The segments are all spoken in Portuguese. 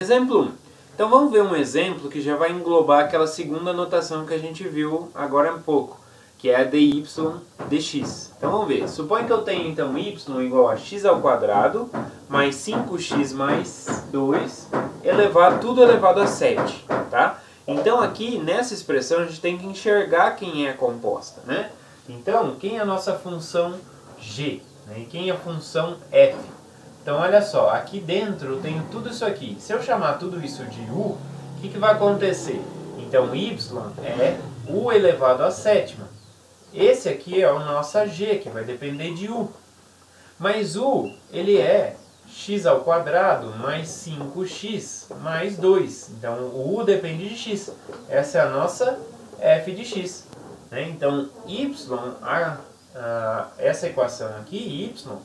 Exemplo 1. Então vamos ver um exemplo que já vai englobar aquela segunda notação que a gente viu agora há pouco, que é a dy dx. Então vamos ver. Suponha que eu tenho então y igual a x ao quadrado mais 5x mais 2 tudo elevado a 7. Tá? Então aqui nessa expressão a gente tem que enxergar quem é a composta. Né? Então quem é a nossa função g? Né? E quem é a função f? Então olha só, aqui dentro eu tenho tudo isso aqui. Se eu chamar tudo isso de u, o que vai acontecer? Então y é u elevado à sétima. Esse aqui é a nossa g, que vai depender de u. Mas u, ele é x ao quadrado mais 5x mais 2. Então o u depende de x. Essa é a nossa f de x. Né? Então essa equação aqui, y,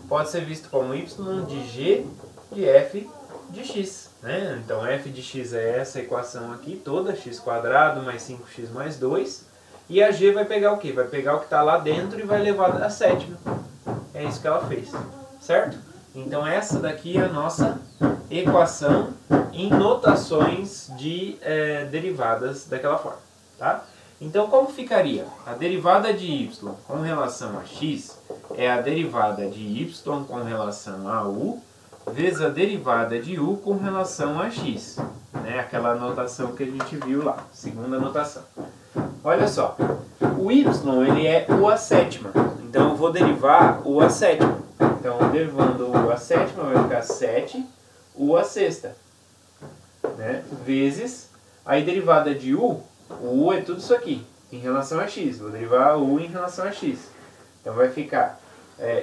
pode ser visto como y de g de f de x. Né? Então f de x é essa equação aqui toda, x quadrado mais 5x mais 2. E a g vai pegar o quê? Vai pegar o que está lá dentro e vai levar a sétima. É isso que ela fez. Certo? Então essa daqui é a nossa equação em notações de derivadas daquela forma. Tá? Então como ficaria? A derivada de y com relação a x é a derivada de y com relação a u vezes a derivada de u com relação a x. Né? Aquela notação que a gente viu lá, segunda notação. Olha só, o y ele é u à sétima, então eu vou derivar u à sétima. Então derivando u à sétima vai ficar 7 u à sexta. Né? Vezes, aí derivada de u, o u é tudo isso aqui, em relação a x. Vou derivar u em relação a x. Então vai ficar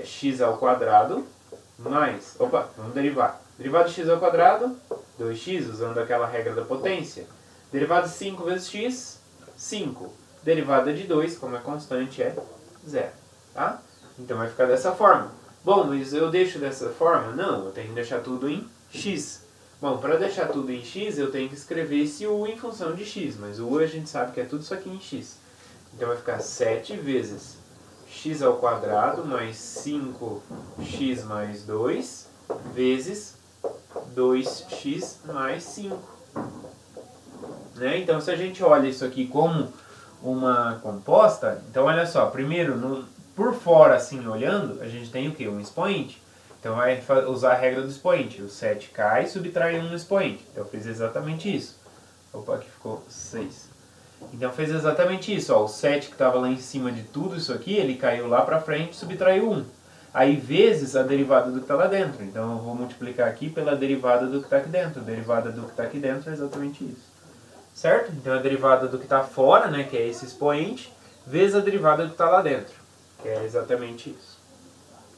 x ao quadrado mais... Opa, vamos derivar. Derivada de x ao quadrado, 2x, usando aquela regra da potência. Derivada de 5 vezes x, 5. Derivada de 2, como é constante, é 0. Tá? Então vai ficar dessa forma. Bom, mas eu deixo dessa forma? Não, eu tenho que deixar tudo em x. Bom, para deixar tudo em x, eu tenho que escrever esse u em função de x. Mas o u a gente sabe que é tudo isso aqui em x. Então vai ficar 7 vezes x ao quadrado mais 5x mais 2 vezes 2x mais 5. Né? Então se a gente olha isso aqui como uma composta, então olha só, primeiro por fora assim olhando, a gente tem o que? Um expoente. Então vai usar a regra do expoente. O 7 cai e subtrai 1 no expoente. Então fez exatamente isso. Opa, aqui ficou 6. Então fez exatamente isso. Ó, o 7 que estava lá em cima de tudo isso aqui, ele caiu lá para frente e subtraiu 1. Aí vezes a derivada do que está lá dentro. Então eu vou multiplicar aqui pela derivada do que está aqui dentro. A derivada do que está aqui dentro é exatamente isso. Certo? Então a derivada do que está fora, né, que é esse expoente, vezes a derivada do que está lá dentro, que é exatamente isso.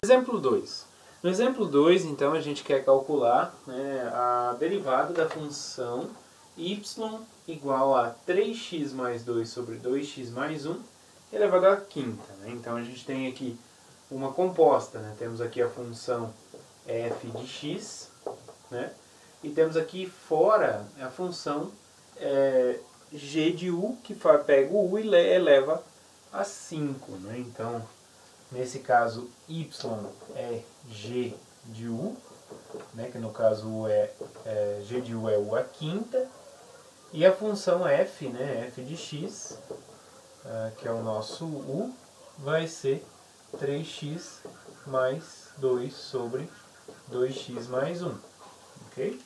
Exemplo 2. No exemplo 2, então, a gente quer calcular, né, a derivada da função y igual a 3x mais 2 sobre 2x mais 1 elevado à quinta. Né? Então a gente tem aqui uma composta. Né? Temos aqui a função f de x, né? E temos aqui fora a função g de u, que pega o u e eleva a 5. Né? Então, nesse caso, y é g de u, né? Que no caso u g de u é u à quinta. E a função f, né? F de x, que é o nosso u, vai ser 3x mais 2 sobre 2x mais 1. Ok?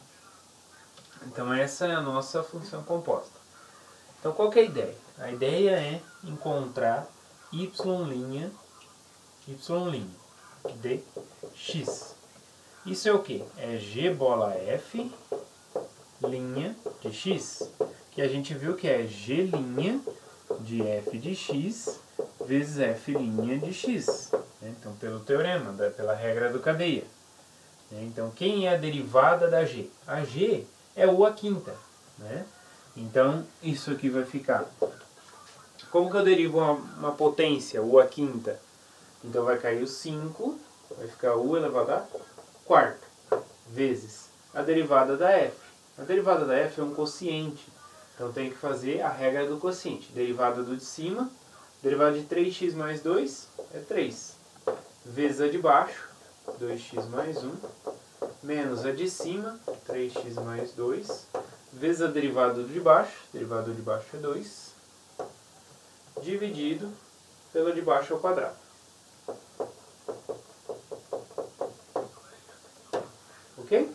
Então essa é a nossa função composta. Então qual que é a ideia? A ideia é encontrar y' de x. Isso é o que? É g bola f' de x, que a gente viu que é g' de f de x vezes f' de x. Então pelo teorema, pela regra do cadeia. Então quem é a derivada da g? A g é u à quinta. Né? Então isso aqui vai ficar... Como que eu derivo uma potência, u à quinta? Então vai cair o 5, vai ficar u elevado à quarta, vezes a derivada da f. A derivada da f é um quociente, então tem que fazer a regra do quociente. Derivada do de cima, derivada de 3x mais 2 é 3, vezes a de baixo, 2x mais 1, menos a de cima, 3x mais 2, vezes a derivada de baixo é 2, dividido pela de baixo ao quadrado. Ok?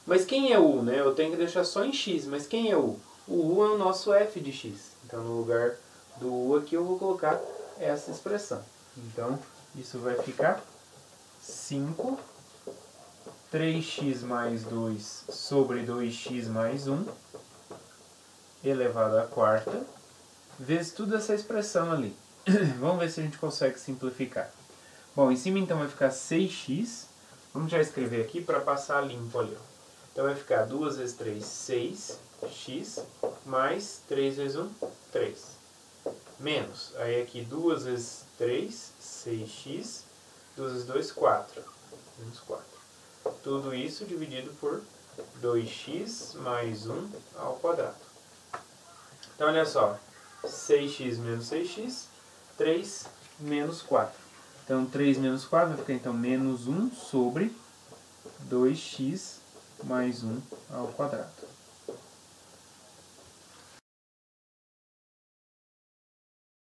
Mas quem é u, né? Eu tenho que deixar só em x, mas quem é u? O u é o nosso f de x. Então, no lugar do u aqui, eu vou colocar essa expressão. Então, isso vai ficar 5, 3x mais 2 sobre 2x mais 1, elevado à quarta, vezes toda essa expressão ali. Vamos ver se a gente consegue simplificar. Bom, em cima então vai ficar 6x. Vamos já escrever aqui para passar limpo ali. Ó. Então vai ficar 2 vezes 3, 6x, mais 3 vezes 1, 3. Menos, aí aqui 2 vezes 3, 6x, 2 vezes 2, 4. Menos 4. Tudo isso dividido por 2x mais 1 ao quadrado. Então olha só, 6x menos 6x, 3 menos 4. Então 3 menos 4 vai ficar então menos 1 sobre 2x mais 1 ao quadrado.